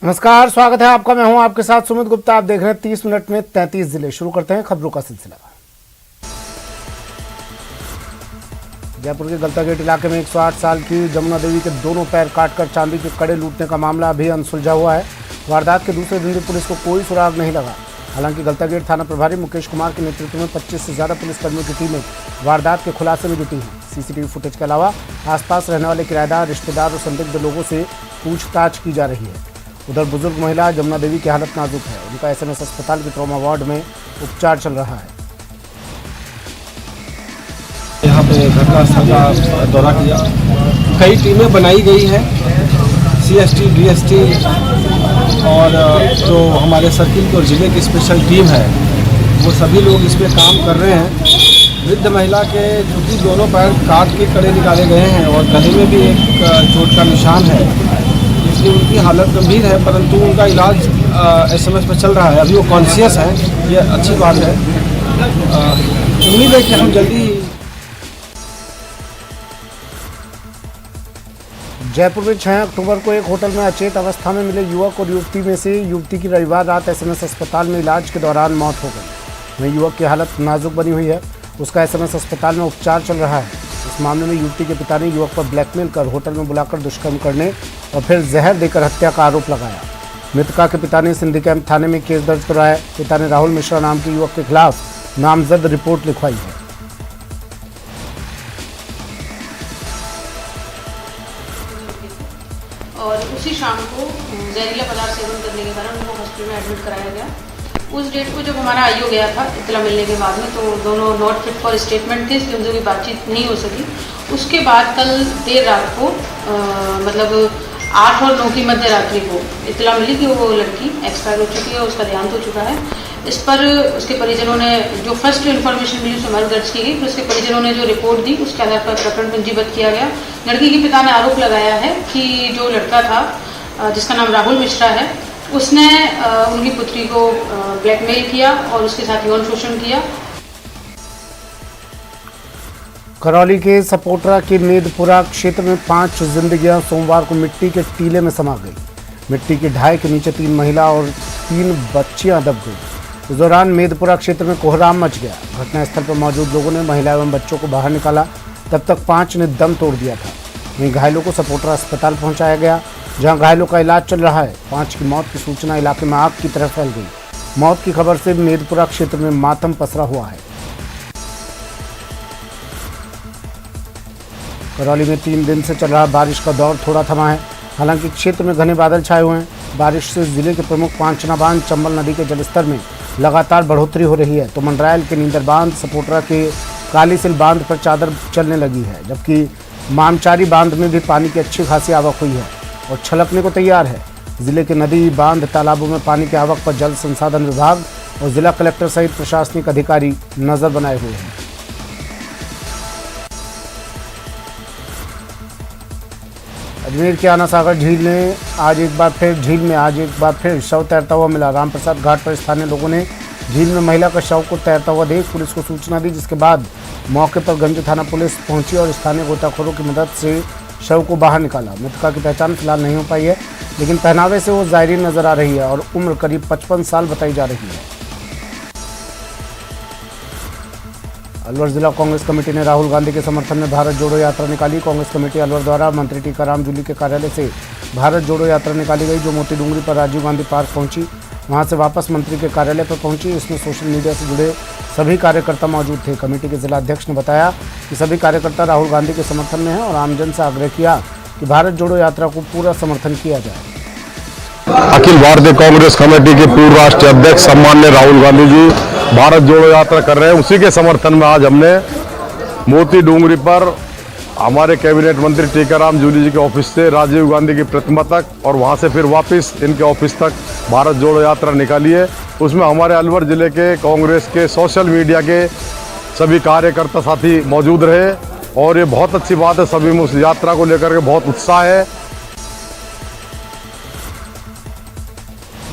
नमस्कार, स्वागत है आपका। मैं हूं आपके साथ सुमित गुप्ता। आप देख रहे हैं 30 मिनट में 33 जिले। शुरू करते हैं खबरों का सिलसिला। जयपुर के गलता गेट इलाके में 108 साल की जमुना देवी के दोनों पैर काटकर चांदी के कड़े लूटने का मामला अभी अनसुलझा हुआ है। वारदात के दूसरे दिन भी पुलिस को कोई सुराग नहीं लगा। हालांकि गलता गेट थाना प्रभारी मुकेश कुमार के नेतृत्व में 25 से ज्यादा पुलिसकर्मियों की टीमें वारदात के खुलासे में जुटी हैं। सीसीटीवी फुटेज के अलावा आसपास रहने वाले किराएदार, रिश्तेदार और संदिग्ध लोगों से पूछताछ की जा रही है। उधर बुजुर्ग महिला जमुना देवी की हालत नाजुक है। उनका एसएमएस अस्पताल के ट्रॉमा वार्ड में उपचार चल रहा है। यहाँ पे घटनास्थल का दौरा किया। कई टीमें बनाई गई हैं, सीएसटी, डीएसटी और जो हमारे सर्किल और ज़िले की स्पेशल टीम है वो सभी लोग इस पे काम कर रहे हैं। वृद्ध महिला के चूँकि दोनों पैर काट के कड़े निकाले गए हैं और गले में भी एक चोट का निशान है, इसलिए उनकी हालत गंभीर है, परंतु उनका इलाज एसएमएस पे चल रहा है। अभी वो कॉन्शियस है, ये अच्छी बात है। उम्मीद है कि हम जल्दी। जयपुर में 6 अक्टूबर को एक होटल में अचेत अवस्था में मिले युवक और युवती में से युवती की रविवार रात एसएमएस अस्पताल में इलाज के दौरान मौत हो गई। वहीं युवक की हालत नाजुक बनी हुई है। उसका एसएमएस अस्पताल में उपचार चल रहा है। इस मामले में युवती के पिता ने युवक पर ब्लैकमेल कर होटल में बुलाकर दुष्कर्म करने और फिर जहर देकर हत्या का आरोप लगाया। मृतका के पिता ने सिंधी कैंप थाने में केस दर्ज कराया। पिता ने राहुल मिश्रा नाम के युवक के खिलाफ नामजद रिपोर्ट लिखवाई है। और उसी शाम को जहरीला पदार्थ सेवन करने के कारण उनको हॉस्पिटल में एडमिट कराया गया। उस डेट को जब हमारा आईओ गया था इतला मिलने के बाद में, तो दोनों नॉट फिट फॉर स्टेटमेंट थे, इसलिए उनसे कोई बातचीत नहीं हो सकी। उसके बाद कल देर रात को मतलब 8 और 9 की मध्य रात्रि को इतला मिली कि वो लड़की एक्सपायर हो चुकी है, उसका देहांत हो चुका है। इस पर उसके परिजनों ने जो फर्स्ट इन्फॉर्मेशन मिली उसमें मर्ग दर्ज की गई। फिर उसके परिजनों ने जो रिपोर्ट दी उसके आधार पर प्रकरण पंजीबद्ध किया गया। लड़की के पिता ने आरोप लगाया है कि जो लड़का था जिसका नाम राहुल मिश्रा है, उसने उनकी पुत्री को ब्लैकमेल किया और उसके साथ यौन शोषण किया। करौली के सपोटरा के मेदपुरा क्षेत्र में 5 जिंदगियां सोमवार को मिट्टी के टीले में समा गई। मिट्टी के ढाई के नीचे 3 महिला और 3 बच्चियां दब गई। इस दौरान मेदपुरा क्षेत्र में कोहराम मच गया। घटनास्थल पर मौजूद लोगों ने महिला एवं बच्चों को बाहर निकाला। तब तक 5 ने दम तोड़ दिया था। वहीं घायलों को सपोटरा अस्पताल पहुंचाया गया, जहां घायलों का इलाज चल रहा है। 5 की मौत की सूचना इलाके में आग की तरह फैल गई। मौत की खबर से मेदपुरा क्षेत्र में मातम पसरा हुआ है। करौली में 3 दिन से चल रहा बारिश का दौर थोड़ा थमा है। हालांकि क्षेत्र में घने बादल छाए हुए हैं। बारिश से जिले के प्रमुख पांचना बांध, चंबल नदी के जलस्तर में लगातार बढ़ोतरी हो रही है। तो मंडरायल के नींदर बांध, सपोटरा के कालीसिल बांध पर चादर चलने लगी है, जबकि मामचारी बांध में भी पानी की अच्छी खासी आवक हुई है और छलकने को तैयार है। जिले के नदी, बांध, तालाबों में पानी की आवक पर जल संसाधन विभाग और जिला कलेक्टर सहित प्रशासनिक अधिकारी नजर बनाए हुए हैं। अजमेर के आना सागर झील में आज एक बार फिर शव तैरता हुआ मिला। रामप्रसाद घाट पर स्थानीय लोगों ने झील में महिला का शव को तैरता हुआ देख पुलिस को सूचना दी, जिसके बाद मौके पर गंज थाना पुलिस पहुंची और स्थानीय गोताखोरों की मदद से शव को बाहर निकाला। मृतका की पहचान फिलहाल नहीं हो पाई है, लेकिन पहनावे से वो जायरीन नजर आ रही है और उम्र करीब 55 साल बताई जा रही है। अलवर जिला कांग्रेस कमेटी ने राहुल गांधी के समर्थन में भारत जोड़ो यात्रा निकाली। कांग्रेस कमेटी अलवर द्वारा मंत्री टीकाराम जूली के कार्यालय से भारत जोड़ो यात्रा निकाली गई, जो मोती डूंगरी पर राजीव गांधी पार्क पहुंची। वहां से वापस मंत्री के कार्यालय पर पहुंची। इसमें सोशल मीडिया से जुड़े सभी कार्यकर्ता मौजूद थे। कमेटी के जिला अध्यक्ष ने बताया कि सभी कार्यकर्ता राहुल गांधी के समर्थन में हैं और आमजन से आग्रह किया कि भारत जोड़ो यात्रा को पूरा समर्थन किया जाए। अखिल भारतीय कांग्रेस कमेटी के पूर्व राष्ट्रीय अध्यक्ष सम्माननीय राहुल गांधी जी भारत जोड़ो यात्रा कर रहे हैं। उसी के समर्थन में आज हमने मोती डूंगरी पर हमारे कैबिनेट मंत्री टीकाराम जूली जी के ऑफिस से राजीव गांधी की प्रतिमा तक और वहां से फिर वापस इनके ऑफिस तक भारत जोड़ो यात्रा निकाली है। उसमें हमारे अलवर जिले के कांग्रेस के सोशल मीडिया के सभी कार्यकर्ता साथी मौजूद रहे और ये बहुत अच्छी बात है। सभी में उस यात्रा को लेकर के बहुत उत्साह है।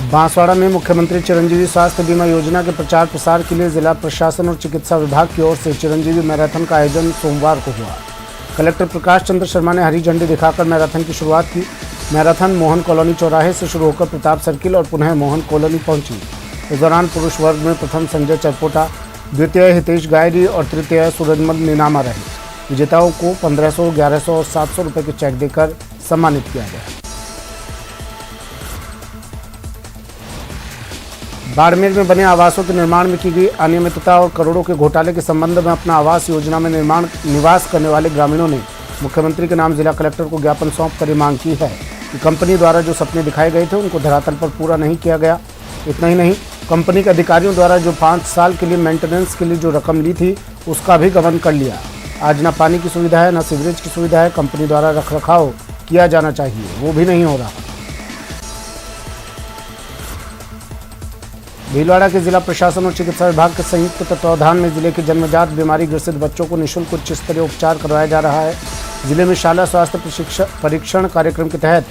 बांसवाड़ा में मुख्यमंत्री चिरंजीवी स्वास्थ्य बीमा योजना के प्रचार प्रसार के लिए जिला प्रशासन और चिकित्सा विभाग की ओर से चिरंजीवी मैराथन का आयोजन सोमवार को हुआ। कलेक्टर प्रकाश चंद्र शर्मा ने हरी झंडी दिखाकर मैराथन की शुरुआत की। मैराथन मोहन कॉलोनी चौराहे से शुरू होकर प्रताप सर्किल और पुनः मोहन कॉलोनी पहुंची। इस दौरान पुरुष वर्ग में प्रथम संजय चरपोटा, द्वितीय हितेश गायरी और तृतीय सूरजमल नीनामा रहे। विजेताओं को 1500, 1100 और 700 रुपये के चेक देकर सम्मानित किया गया। बाड़मेर में बने आवासों के निर्माण में की गई अनियमितता और करोड़ों के घोटाले के संबंध में अपना आवास योजना में निवास करने वाले ग्रामीणों ने मुख्यमंत्री के नाम जिला कलेक्टर को ज्ञापन सौंप कर मांग की है कि कंपनी द्वारा जो सपने दिखाए गए थे उनको धरातल पर पूरा नहीं किया गया। इतना ही नहीं, कंपनी के अधिकारियों द्वारा जो 5 साल के लिए मेंटेनेंस के लिए जो रकम ली थी उसका भी गबन कर लिया। आज न पानी की सुविधा है, न सीवरेज की सुविधा है। कंपनी द्वारा रखरखाव किया जाना चाहिए, वो भी नहीं हो रहा। भीलवाड़ा के जिला प्रशासन और चिकित्सा विभाग के संयुक्त तत्वावधान में जिले के जन्मजात बीमारी ग्रसित बच्चों को निःशुल्क उच्च स्तरीय उपचार करवाया जा रहा है। जिले में शाला स्वास्थ्य परीक्षण कार्यक्रम के तहत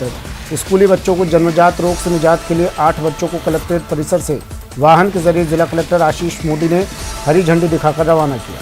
स्कूली बच्चों को जन्मजात रोग से निजात के लिए 8 बच्चों को कलेक्ट्रेट परिसर से वाहन के जरिए जिला कलेक्टर आशीष मोदी ने हरी झंडी दिखाकर रवाना किया।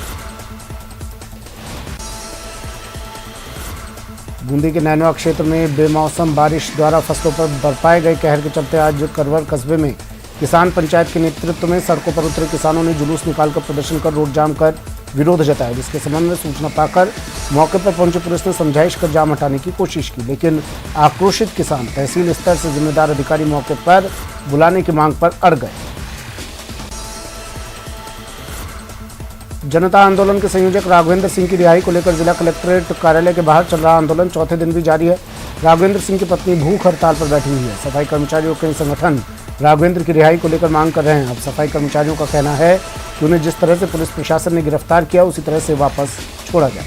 बूंदी के नैनवा क्षेत्र में बेमौसम बारिश द्वारा फसलों पर बरपाए गए कहर के चलते आज करवर कस्बे में किसान पंचायत के नेतृत्व में सड़कों पर उतरे किसानों ने जुलूस निकालकर प्रदर्शन कर रोड जाम कर विरोध जताया, जिसके संबंध में सूचना पाकर मौके पर पहुंची पुलिस ने समझाइश कर जाम हटाने की कोशिश की, लेकिन आक्रोशित किसान तहसील स्तर से जिम्मेदार अधिकारी मौके पर बुलाने की मांग पर अड़ गए। जनता आंदोलन के संयोजक राघवेंद्र सिंह की रिहाई को लेकर जिला कलेक्ट्रेट कार्यालय के बाहर चल रहा आंदोलन चौथे दिन भी जारी है। राघवेंद्र सिंह की पत्नी भूख हड़ताल पर बैठी हुई है। सफाई कर्मचारियों के संगठन राघवेंद्र की रिहाई को लेकर मांग कर रहे हैं। अब सफाई कर्मचारियों का कहना है कि उन्हें जिस तरह से पुलिस प्रशासन ने गिरफ्तार किया उसी तरह से वापस छोड़ा जाए।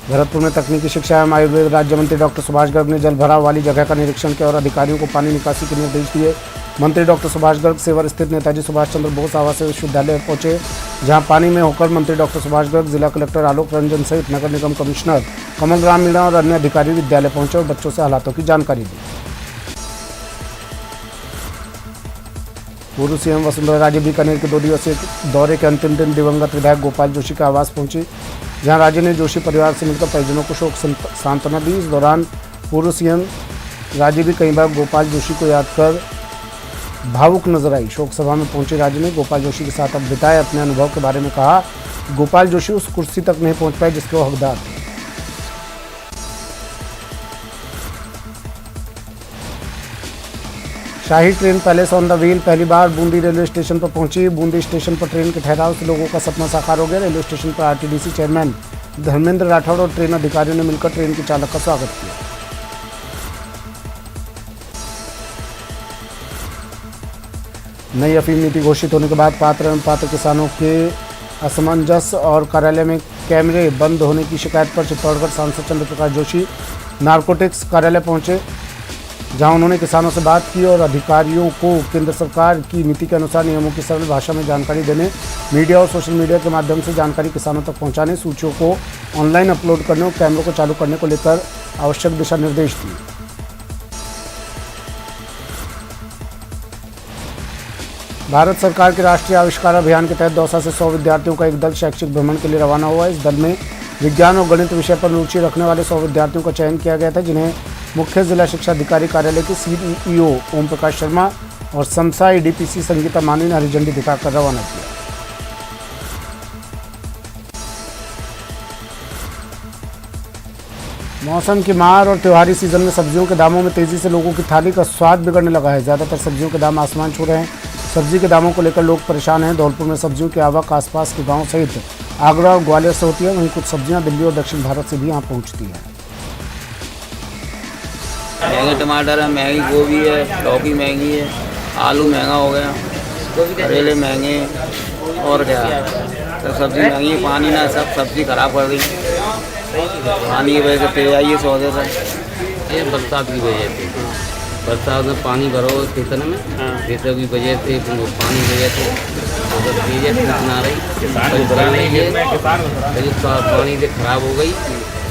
भरतपुर में तकनीकी शिक्षा एवं आयुर्वेद राज्य मंत्री डॉक्टर सुभाष गर्ग ने जल भराव वाली जगह का निरीक्षण किया और अधिकारियों को पानी निकासी के निर्देश दिए। मंत्री डॉक्टर सुभाष गर्ग सेवर स्थित नेताजी सुभाष चंद्र बोस आवासीय विश्वविद्यालय पहुंचे, जहां पानी में होकर मंत्री डॉक्टर सुभाष गर्ग, जिला कलेक्टर आलोक रंजन सहित नगर निगम कमिश्नर कमल राम मीणा और अन्य अधिकारी विद्यालय पहुंचे और बच्चों से हालातों की जानकारी दी। पूर्व सीएम वसुंधरा राजे बीकानेर के 2 दिवसीय दौरे के अंतिम दिन दिवंगत विधायक गोपाल जोशी के आवास पहुंची, जहां राजे ने जोशी परिवार से मिलकर परिजनों को शोक सांत्वना दी। इस दौरान पूर्व सीएम राजे भी कई बार गोपाल जोशी को याद कर भावुक नजर आई। शोक सभा में पहुंचे राजे ने गोपाल जोशी के साथ अब बिताए अपने अनुभव के बारे में कहा। गोपाल जोशी उस कुर्सी तक नहीं पहुंच पाए जिसके वो हकदार थे। शाही train palace on the wheel पहली बार बूंदी रेलवे स्टेशन पर पहुंची। बूंदी स्टेशन पर ट्रेन के ठहराव से लोगों का सपना साकार हो गया। रेलवे स्टेशन पर आरटीडीसी चेयरमैन धर्मेंद्र राठौड़ और ट्रेन अधिकारियों ने मिलकर ट्रेन के चालक का स्वागत किया। नई अफीम नीति घोषित होने के बाद पात्र एवं पात्र किसानों के असमंजस और कार्यालय में कैमरे बंद होने की शिकायत पर चित्तौड़गढ़ सांसद चंद्र प्रकाश जोशी नारकोटिक्स कार्यालय पहुंचे, जहां उन्होंने किसानों से बात की और अधिकारियों को केंद्र सरकार की नीति के अनुसार नियमों की सरल भाषा में जानकारी देने, मीडिया और सोशल मीडिया के माध्यम से जानकारी किसानों तक पहुंचाने, सूचियों को ऑनलाइन अपलोड करने और कैमरों को चालू करने को लेकर आवश्यक दिशा निर्देश दिए। भारत सरकार के राष्ट्रीय आविष्कार अभियान के तहत दौसा से 100 विद्यार्थियों का एक दल शैक्षिक भ्रमण के लिए रवाना हुआ। इस दल में विज्ञान और गणित विषय पर रुचि रखने वाले 100 विद्यार्थियों का चयन किया गया था, जिन्हें मुख्य जिला शिक्षा अधिकारी कार्यालय के सीईओ ओम प्रकाश शर्मा और समसा ईडीपीसी संगीता मानी ने हरी झंडी दिखाकर रवाना किया। मौसम की मार और त्योहारी सीजन में सब्जियों के दामों में तेजी से लोगों की थाली का स्वाद बिगड़ने लगा है। ज़्यादातर सब्जियों के दाम आसमान छू रहे हैं। सब्जी के दामों को लेकर लोग परेशान हैं। धौलपुर में सब्जियों की आवक आसपास के गांव सहित आगरा और ग्वालियर से होती है, वहीं कुछ सब्जियां दिल्ली और दक्षिण भारत से भी यहां पहुंचती हैं। महंगे टमाटर है, महंगी गोभी है, लौकी महंगी है, आलू महंगा हो गया, करेले महंगे और क्या सब सब्जी महंगी है। पानी ना सब सब्जी खराब कर गई, पानी की वजह से पे आई है सौदे से। ये बरसात की वजह से, बरसात में पानी भरो खेतन में, खेतों की वजह से पानी की वजह से कितना रही पानी से खराब हो गई,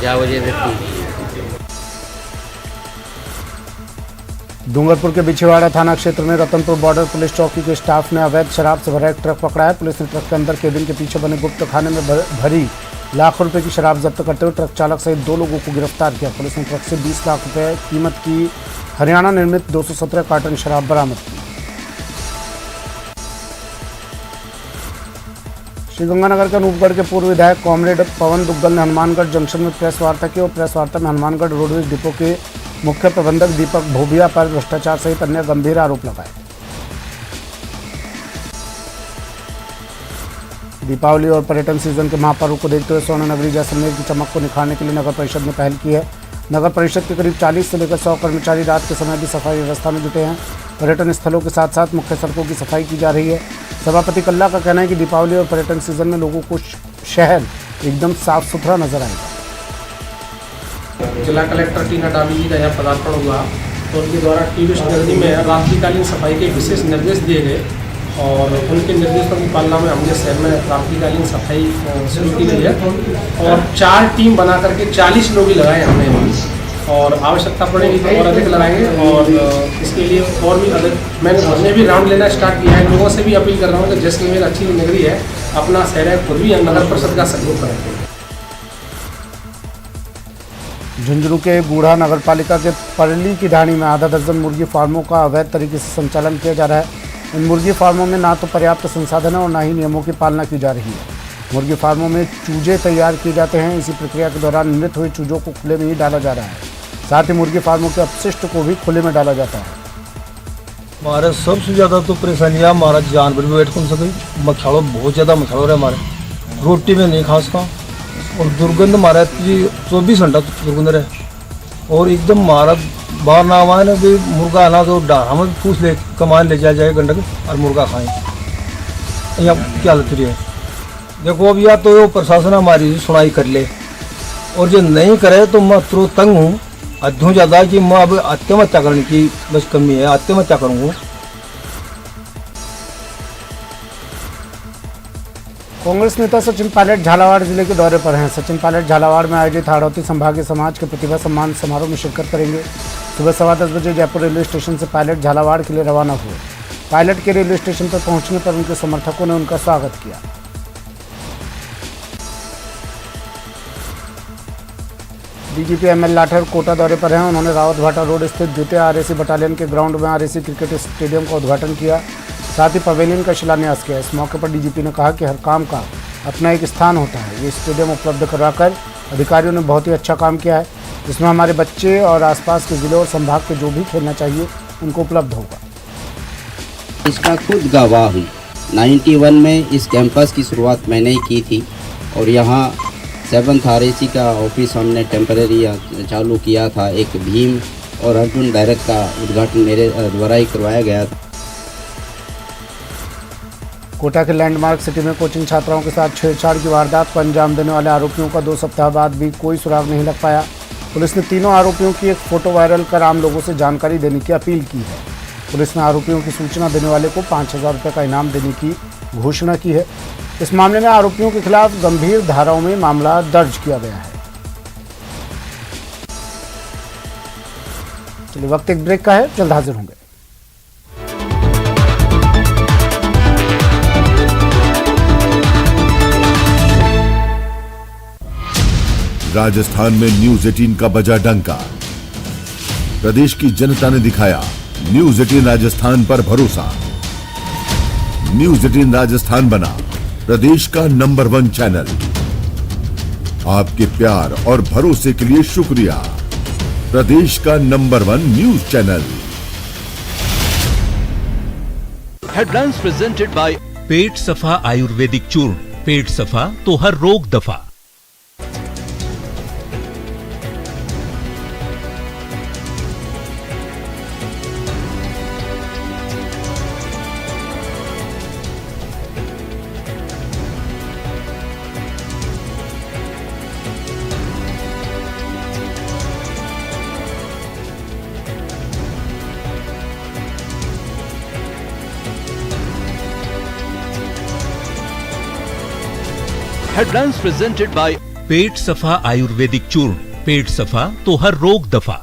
जा वजह से डूंगरपुर के बिछेवाड़ा थाना क्षेत्र में रतनपुर बॉर्डर पुलिस चौकी के स्टाफ ने अवैध शराब से भरा एक ट्रक पकड़ा है। पुलिस ने ट्रक के अंदर केबिन के पीछे बने गुप्त खाने में भरी लाखों रुपए की शराब जब्त करते हुए ट्रक चालक सहित 2 लोगों को गिरफ्तार किया। पुलिस ने ट्रक से 20 लाख रुपए कीमत की हरियाणा निर्मित 217 कार्टन शराब बरामद की। श्रीगंगानगर के अनूपगढ़ के पूर्व विधायक कॉमरेड पवन दुग्गल ने हनुमानगढ़ जंक्शन में प्रेस वार्ता की और प्रेस वार्ता में हनुमानगढ़ रोडवेज डिपो के मुख्य प्रबंधक दीपक भोबिया पर भ्रष्टाचार सहित अन्य गंभीर आरोप लगाए। दीपावली और पर्यटन सीजन के महापर्व को देखते हुए स्वर्ण नगरी जैसलमेर की चमक को निखारने के लिए नगर परिषद ने पहल की है। नगर परिषद के करीब 40 से लेकर 100 कर्मचारी रात के समय भी सफाई व्यवस्था में जुटे हैं। पर्यटन स्थलों के साथ साथ मुख्य सड़कों की सफाई की जा रही है। सभापति कल्ला का कहना है कि दीपावली और पर्यटन सीजन में लोगों को शहर एकदम साफ सुथरा नजर आएगा। जिला कलेक्टर टीना डाबी जी का यहाँ पदार्पण हुआ तो उनके द्वारा टूरिस्ट नगरी में रात्रिकालीन सफाई के विशेष निर्देश दिए गए और उनके निर्देशों की पालना में हमने शहर में रात्रिकालीन सफाई शुरू की गई है और 4 टीम बना करके 40 लोग ही लगाए हमने और आवश्यकता पड़ेगी तो और अधिक लगाएंगे और इसके लिए और भी अधिक मैंने भी राउंड लेना स्टार्ट किया है। लोगों से भी अपील कर रहा हूँ कि जैसलमेर अच्छी नगरी है, अपना शहर है, खुद भी नगर परिषद का सहयोग करेंगे। झुंझुनू के बूढ़ा नगरपालिका के परली की ढाणी में आधा दर्जन मुर्गी फार्मों का अवैध तरीके से संचालन किया जा रहा है। इन मुर्गी फार्मों में ना तो पर्याप्त संसाधन है और ना ही नियमों की पालना की जा रही है। मुर्गी फार्मों में चूजे तैयार किए जाते हैं। इसी प्रक्रिया के दौरान मृत हुए चूजों को खुले में ही डाला जा रहा है। साथ ही मुर्गी फार्मों के अपशिष्ट को भी खुले में डाला जाता है। हमारे सबसे ज़्यादा तो परेशानियाँ हमारा जानवर भी बैठ कौन सके, मच्छरों बहुत ज़्यादा मच्छर है हमारे, रोटी में नहीं खास का और दुर्गंध हमारा 24 घंटा दुर्गंध रहे और एकदम हमारा बाहर ना आवा ना भी मुर्गा आना तो हम पूछ ले कमान ले जाए गंडक और मुर्गा खाएं। यहाँ क्या हालत रही है देखो। अब या तो प्रशासन हमारी सुनाई कर ले और जो नहीं करे तो मैं तुरंत तंग हूँ अध्यू ज़्यादा कि मैं अब आत्महत्या करने की बस कमी है, आत्महत्या करूँगा। कांग्रेस नेता सचिन पायलट झालावाड़ जिले के दौरे पर हैं। सचिन पायलट झालावाड़ में आयोजित हाड़ौती संभागीय समाज के प्रतिभा सम्मान समारोह में शिरकत करेंगे। सुबह 10:15 बजे जयपुर रेलवे स्टेशन से पायलट झालावाड़ के लिए रवाना हुए। पायलट के रेलवे स्टेशन पर पहुंचने पर उनके समर्थकों ने उनका स्वागत किया। डीजीपी एमएल लाठर कोटा दौरे पर हैं। उन्होंने रावतभाटा रोड स्थित द्वितीय आरएसी बटालियन के ग्राउंड में आरएसी क्रिकेट स्टेडियम का उद्घाटन किया, साथ ही पवेलियन का शिलान्यास किया। इस मौके पर डीजीपी ने कहा कि हर काम का अपना एक स्थान होता है। ये स्टेडियम उपलब्ध करवाकर अधिकारियों ने बहुत ही अच्छा काम किया है, जिसमें हमारे बच्चे और आसपास के जिले और संभाग के जो भी खेलना चाहिए उनको उपलब्ध होगा। इसका खुद गवाह हूँ। 91 में इस कैंपस की शुरुआत मैंने ही की थी और यहाँ 7th RAC का ऑफिस हमने टेम्परेरी चालू किया था। एक भीम और अर्जुन बैरक का उद्घाटन मेरे द्वारा ही करवाया गया था। कोटा के लैंडमार्क सिटी में कोचिंग छात्राओं के साथ छेड़छाड़ की वारदात को अंजाम देने वाले आरोपियों का 2 सप्ताह बाद भी कोई सुराग नहीं लग पाया। पुलिस ने तीनों आरोपियों की एक फोटो वायरल कर आम लोगों से जानकारी देने की अपील की है। पुलिस ने आरोपियों की सूचना देने वाले को 5,000 रुपये का इनाम देने की घोषणा की है। इस मामले में आरोपियों के खिलाफ गंभीर धाराओं में मामला दर्ज किया गया है। चलिए वक्त एक ब्रेक का है, जल्द हाजिर होंगे। राजस्थान में न्यूज 18 का बजा डंका। प्रदेश की जनता ने दिखाया न्यूज 18 राजस्थान पर भरोसा। न्यूज 18 राजस्थान बना प्रदेश का नंबर 1 चैनल। आपके प्यार और भरोसे के लिए शुक्रिया। प्रदेश का number 1 news channel. Headlines presented by Pet Safa Ayurvedic चूर्ण। पेट सफा तो हर रोग दफा। Headlines presented by Pet Safa Ayurvedic चूर्ण। पेट सफा तो हर रोग दफा।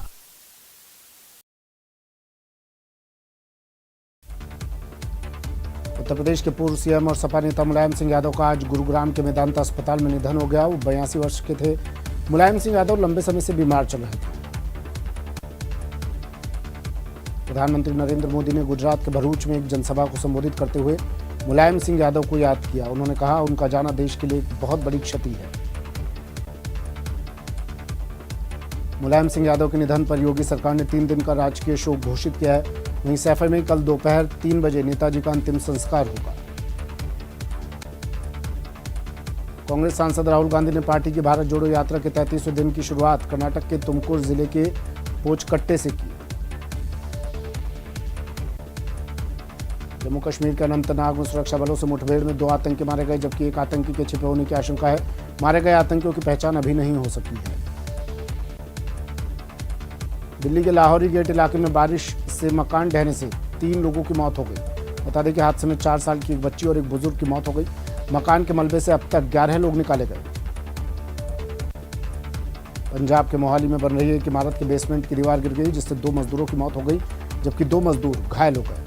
उत्तर प्रदेश के पूर्व सीएम और सपा नेता मुलायम सिंह यादव का आज गुरुग्राम के मेदांता अस्पताल में निधन हो गया। वो 82 वर्ष के थे। मुलायम सिंह यादव लंबे समय से बीमार चल रहे थे। प्रधानमंत्री नरेंद्र मोदी ने गुजरात के भरूच में एक जनसभा को संबोधित करते हुए मुलायम सिंह यादव को याद किया। उन्होंने कहा, उनका जाना देश के लिए एक बहुत बड़ी क्षति है। मुलायम सिंह यादव के निधन पर योगी सरकार ने 3 दिन का राजकीय शोक घोषित किया है। वहीं सैफई में कल दोपहर 3 बजे नेताजी का अंतिम संस्कार होगा। कांग्रेस सांसद राहुल गांधी ने पार्टी की भारत जोड़ो यात्रा के 33वें दिन की शुरुआत कर्नाटक के तुमकुर जिले के पोचकट्टे से की। जम्मू कश्मीर के अनंतनाग में सुरक्षा बलों से मुठभेड़ में 2 आतंकी मारे गए, जबकि एक आतंकी के छिपे होने की आशंका है। मारे गए आतंकियों की पहचान अभी नहीं हो सकी है। दिल्ली के लाहौरी गेट इलाके में बारिश से मकान ढहने से 3 लोगों की मौत हो गई। बता दें कि हादसे में 4 साल की एक बच्ची और एक बुजुर्ग की मौत हो गई। मकान के मलबे से अब तक 11 लोग निकाले गए। पंजाब के मोहाली में बन रही एक इमारत के बेसमेंट की दीवार गिर गई, जिससे 2 मजदूरों की मौत हो गई, जबकि 2 मजदूर घायल हो गए।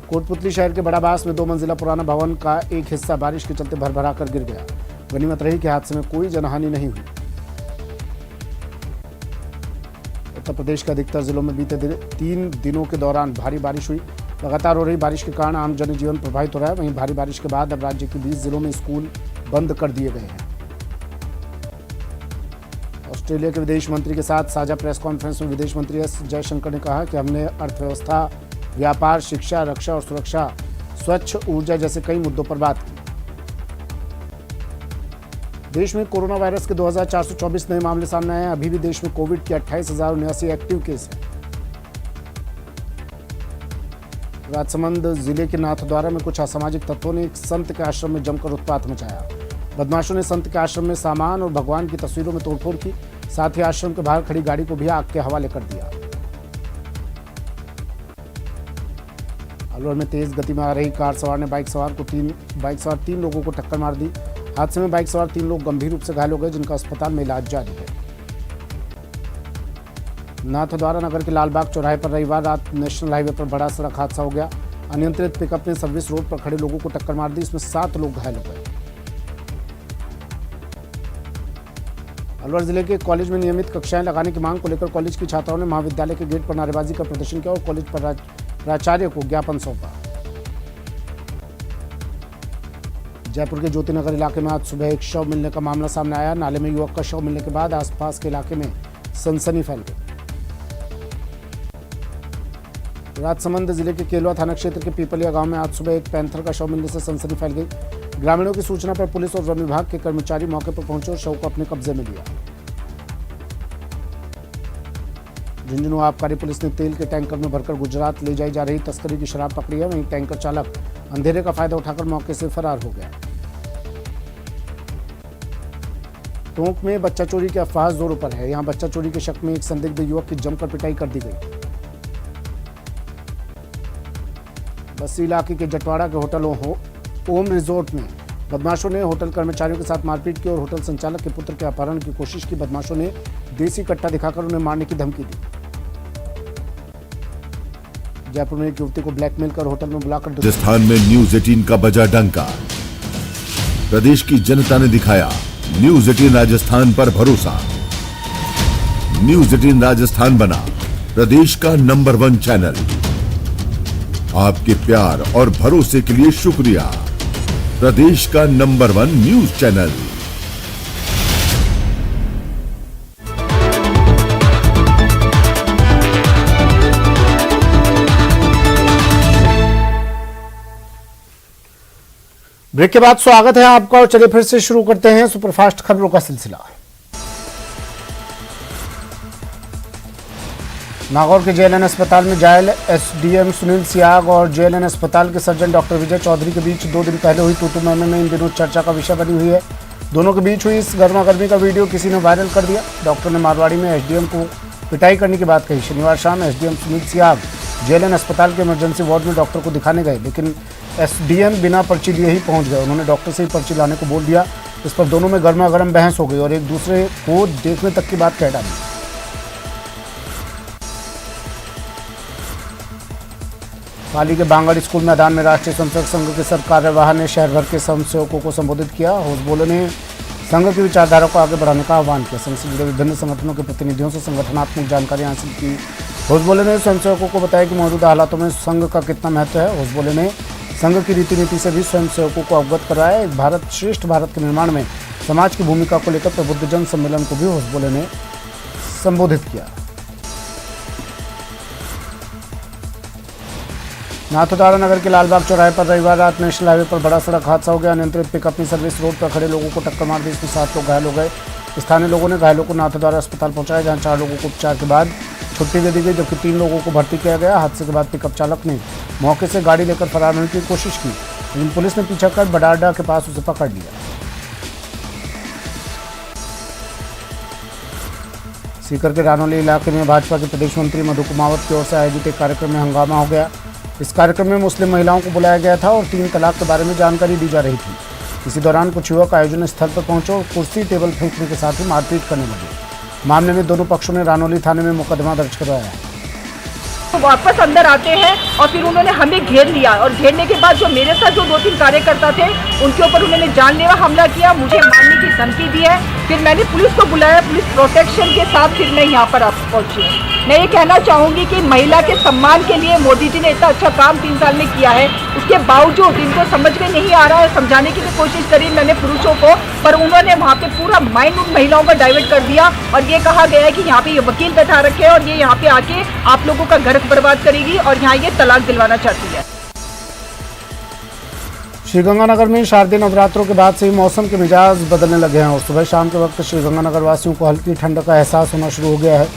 कोटपुतली शहर के बड़ाबास में 2 मंजिला पुराना भवन का एक हिस्सा बारिश के चलते भरभरा कर गिर गया। गनीमत रही कि हादसे में कोई जनहानि नहीं हुई। उत्तर प्रदेश के अधिकतर जिलों में बीते 3 दिनों के दौरान भारी बारिश हुई। लगातार हो रही बारिश के कारण आम जनजीवन प्रभावित हो रहा है। वहीं भारी बारिश के बाद अब राज्य के 20 जिलों में स्कूल बंद कर दिए गए हैं। ऑस्ट्रेलिया के विदेश मंत्री के साथ साझा प्रेस कॉन्फ्रेंस में विदेश मंत्री एस जयशंकर ने कहा कि हमने अर्थव्यवस्था, व्यापार, शिक्षा, रक्षा और सुरक्षा, स्वच्छ ऊर्जा जैसे कई मुद्दों पर बात की। देश में कोरोना वायरस के 2424 नए मामले सामने आए हैं। अभी भी देश में कोविड के 28,079 एक्टिव केस हैं। राजसमंद जिले के नाथद्वारा में कुछ असामाजिक तत्वों ने एक संत के आश्रम में जमकर उत्पात मचाया। बदमाशों ने संत के आश्रम में सामान और भगवान की तस्वीरों में तोड़फोड़ की। साथ ही आश्रम के बाहर खड़ी गाड़ी को भी आग के हवाले कर दिया। अलवर में तेज गति में आ रही कार सवार ने बाइक सवार 3 लोगों को टक्कर मार दी। हादसे में बाइक सवार 3 लोग गंभीर रूप से घायल हो गए, जिनका अस्पताल में इलाज जारी है। नाथद्वारा नगर के लालबाग चौराहे पर रविवार रात नेशनल हाईवे पर बड़ा सड़क हादसा हो गया। अनियंत्रित पिकअप ने सर्विस रोड पर खड़े लोगों को टक्कर मार दी। इसमें 7 लोग घायल हो गए। अलवर जिले के कॉलेज में नियमित कक्षाएं लगाने की मांग को लेकर कॉलेज की छात्राओं ने महाविद्यालय के गेट पर नारेबाजी का प्रदर्शन किया और कॉलेज पर प्राचार्य को ज्ञापन सौंपा। जयपुर के ज्योतिनगर इलाके में आज सुबह एक शव मिलने का मामला सामने आया। नाले में युवक का शव मिलने के बाद आसपास के इलाके में सनसनी फैल गई। राजसमंद जिले के केलवा थाना क्षेत्र के पीपलिया गांव में आज सुबह एक पैंथर का शव मिलने से सनसनी फैल गई। ग्रामीणों की सूचना पर पुलिस और वन विभाग के कर्मचारी मौके पर पहुंचे और शव को अपने कब्जे में लिया। झुंझुनू आबकारी पुलिस ने तेल के टैंकर में भरकर गुजरात ले जाई जा रही तस्करी की शराब पकड़ी है। वहीं टैंकर चालक अंधेरे का फायदा उठाकर मौके से फरार हो गया। टोंक में बच्चा चोरी की अफवाह जोरों पर है। यहां बच्चा चोरी के शक में एक संदिग्ध युवक की जमकर पिटाई कर दी गई। बस्सी इलाके के जटवाड़ा के होटल ओम रिजोर्ट में बदमाशों ने होटल कर्मचारियों के साथ मारपीट की और होटल संचालक के पुत्र के अपहरण की कोशिश की। बदमाशों ने देसी कट्टा दिखाकर उन्हें मारने की धमकी दी। जयपुर में एक युवती को ब्लैकमेल कर होटल में बुलाकर राजस्थान में न्यूज 18 का बजा डंका। प्रदेश की जनता ने दिखाया न्यूज 18 राजस्थान पर भरोसा। न्यूज 18 राजस्थान बना प्रदेश का नंबर 1 चैनल। आपके प्यार और भरोसे के लिए शुक्रिया। प्रदेश का नंबर 1 न्यूज चैनल। ब्रेक के बाद स्वागत है आपका और चलिए फिर से शुरू करते हैं सुपरफास्ट खबरों का सिलसिला। नागौर के जेएलएन अस्पताल में जायल एसडीएम सुनील सियाग और जेएलएन अस्पताल के सर्जन डॉक्टर विजय चौधरी के बीच 2 दिन पहले हुई तू मैमे में इन दिनों चर्चा का विषय बनी हुई है। दोनों के बीच हुई इस गर्मागर्मी का वीडियो किसी ने वायरल कर दिया। डॉक्टर ने मारवाड़ी में एसडीएम को पिटाई करने की बात कही। शनिवार शाम एसडीएम सुनील सियाग जेएलएन अस्पताल के इमरजेंसी वार्ड में डॉक्टर को दिखाने गए, लेकिन एसडीएम बिना पर्ची लिए ही पहुंच गए। उन्होंने डॉक्टर से ही पर्ची लाने को बोल दिया। इस पर दोनों में गर्मागर्म बहस हो गई और एक दूसरे को देखने तक की बात कह डाली। पाली के बांगड़ स्कूल मैदान में राष्ट्रीय स्वयंसेवक संघ के सर कार्यवाह ने शहर भर के स्वयंसेवकों को संबोधित किया। होश बोले ने संघ की विचारधारा को आगे बढ़ाने का आह्वान किया। संघ से जुड़े विभिन्न संगठनों के प्रतिनिधियों से संगठनात्मक जानकारी हासिल की। होश बोले ने स्वयंसेवकों को बताया कि मौजूदा हालातों में संघ का कितना महत्व है। होश बोले ने संघ की रीति नीति से भी स्वयंसेवकों को अवगत कराया। एक भारत श्रेष्ठ भारत के निर्माण में समाज की भूमिका को लेकर प्रबुद्धजन सम्मेलन को भी होश बोले ने संबोधित किया। नाथद्वारा नगर के लालबाग चौराहे पर रविवार रात नेशनल हाईवे पर बड़ा सड़क हादसा हो गया। अनियंत्रित पिकअप ने सर्विस रोड पर खड़े लोगों को टक्कर मार दी। इसमें 7 लोग घायल हो गए। स्थानीय लोगों ने घायलों को नाथद्वारा अस्पताल पहुंचाया, जहां 4 लोगों को उपचार के बाद छुट्टी दे दी गई, जबकि 3 लोगों को भर्ती किया गया। हादसे के बाद पिकअप चालक ने मौके से गाड़ी लेकर फरार होने की कोशिश की, लेकिन पुलिस ने पीछा कर बडाडा के पास उसे पकड़ लिया। सीकर के रानौली इलाके में भाजपा के प्रदेश मंत्री मधु कुमावत की ओर से आयोजित एक कार्यक्रम में हंगामा हो गया। इस कार्यक्रम में मुस्लिम महिलाओं को बुलाया गया था और 3 तलाक के बारे में जानकारी दी जा रही थी। इसी दौरान कुछ युवक आयोजन स्थल पर पहुंचे और कुर्सी टेबल फेंकने के साथ ही मारपीट करने लगे। मामले में दोनों पक्षों ने रानौली थाने में मुकदमा दर्ज करवाया है। तो वापस अंदर आते हैं और फिर उन्होंने हमें घेर लिया और घेरने के बाद जो मेरे साथ जो 2-3 कार्यकर्ता थे उनके ऊपर उन्होंने जानलेवा हमला किया, मुझे मारने की धमकी दी है। फिर मैंने पुलिस को बुलाया, पुलिस प्रोटेक्शन के साथ फिर मैं यहाँ पर पहुंची। मैं ये कहना चाहूँगी कि महिला के सम्मान के लिए मोदी जी ने इतना अच्छा काम 3 साल में किया है, उसके बावजूद इनको समझ में नहीं आ रहा है। समझाने की भी कोशिश करी मैंने पुरुषों को, पर उन्होंने वहाँ पे पूरा माइंड उन महिलाओं का डाइवर्ट कर दिया और ये कहा गया है कि यहाँ पे ये वकील बैठा रखे हैं और ये यहाँ पे आके आप लोगों का घर बर्बाद करेगी और यहाँ ये तलाक दिलवाना चाहती है। श्रीगंगानगर में शारदीय नवरात्रों के बाद से ही मौसम के मिजाज बदलने लगे हैं और सुबह शाम के वक्त श्रीगंगानगर वासियों को हल्की ठंड का एहसास होना शुरू हो गया है।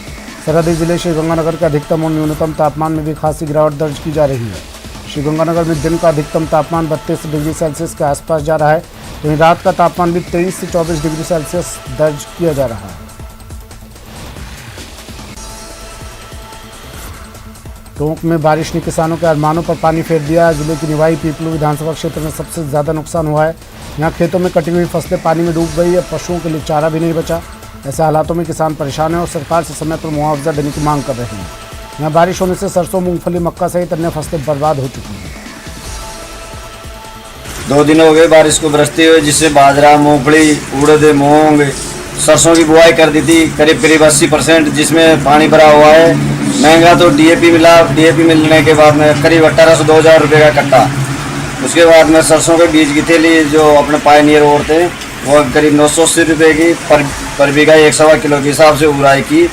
सरहदी जिले श्रीगंगानगर के अधिकतम और न्यूनतम तापमान में भी खासी गिरावट दर्ज की जा रही है। श्रीगंगानगर में दिन का अधिकतम तापमान 32 डिग्री सेल्सियस के आसपास जा रहा है, वहीं रात का तापमान भी 23 से 24 डिग्री सेल्सियस दर्ज किया जा रहा है। टोंक में बारिश ने किसानों के अरमानों पर पानी फेर दिया। जिले की निवाई पीपलू विधानसभा क्षेत्र में सबसे ज़्यादा नुकसान हुआ है। यहाँ खेतों में कटी हुई फसलें पानी में डूब गई है, पशुओं के लिए चारा भी नहीं बचा। ऐसे हालातों में किसान परेशान हैं और सरकार से समय पर मुआवजा देने की मांग कर रहे हैं। यहाँ बारिश होने से सरसों, मूंगफली, मक्का सहित अन्य फसलें बर्बाद हो चुकी हैं। 2 दिन हो गए बारिश को बरसते हुए, जिससे बाजरा, मूंगफली, उड़द, मूंग, सरसों की बुआई कर दी थी करीब 80%, जिसमें पानी भरा हुआ है। महंगा तो डीएपी मिला, डीएपी मिलने के बाद में करीब 1800-2000 रुपये का कट्टा। उसके बाद में सरसों के बीज की थैली जो अपने पायनियर ओढ़ते हैं वो करीब 980 रुपये की पर बीघा 1.25 किलो के हिसाब से उड़ाई की,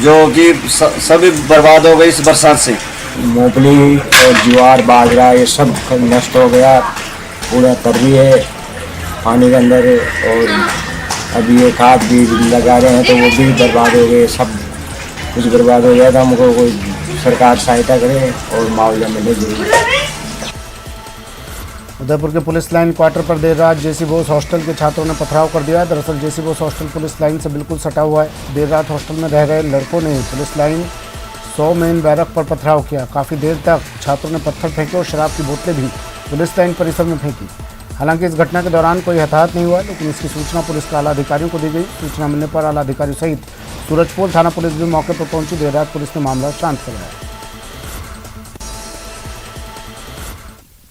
जो कि सभी बर्बाद हो गई इस बरसात से। मूंगफली और ज्वार, बाजरा ये सब नष्ट हो गया, पूरा तर भी है पानी के अंदर। और अभी एक आध बीज लगा रहे हैं तो वो भी बर्बाद हो गए, सब कुछ बर्बाद हो गया था। हमको कोई सरकार सहायता करे और मुआवजा मिले जरूर। उदयपुर के पुलिस लाइन क्वार्टर पर देर रात जेसी बोस हॉस्टल के छात्रों ने पथराव कर दिया। दरअसल जेसी बोस हॉस्टल पुलिस लाइन से बिल्कुल सटा हुआ है। देर रात हॉस्टल में रह रहे लड़कों ने पुलिस लाइन 100 मेन बैरक पर पथराव किया। काफ़ी देर तक छात्रों ने पत्थर फेंके और शराब की बोतलें भी पुलिस लाइन परिसर में फेंकी। हालांकि इस घटना के दौरान कोई हताहत नहीं हुआ, लेकिन इसकी सूचना पुलिस के आला अधिकारियों को दी गई। सूचना मिलने पर आला अधिकारी सहित सूरजपोल थाना पुलिस भी मौके पर पहुंची। देर रात पुलिस ने मामला शांत करवाया।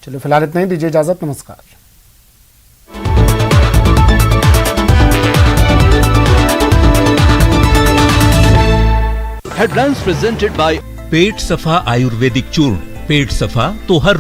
चलिए फिलहाल इतना ही, दीजिए इजाजत, नमस्कार। Headlines presented by Pet Safa Ayurvedic चूर्ण। पेट सफा तो हर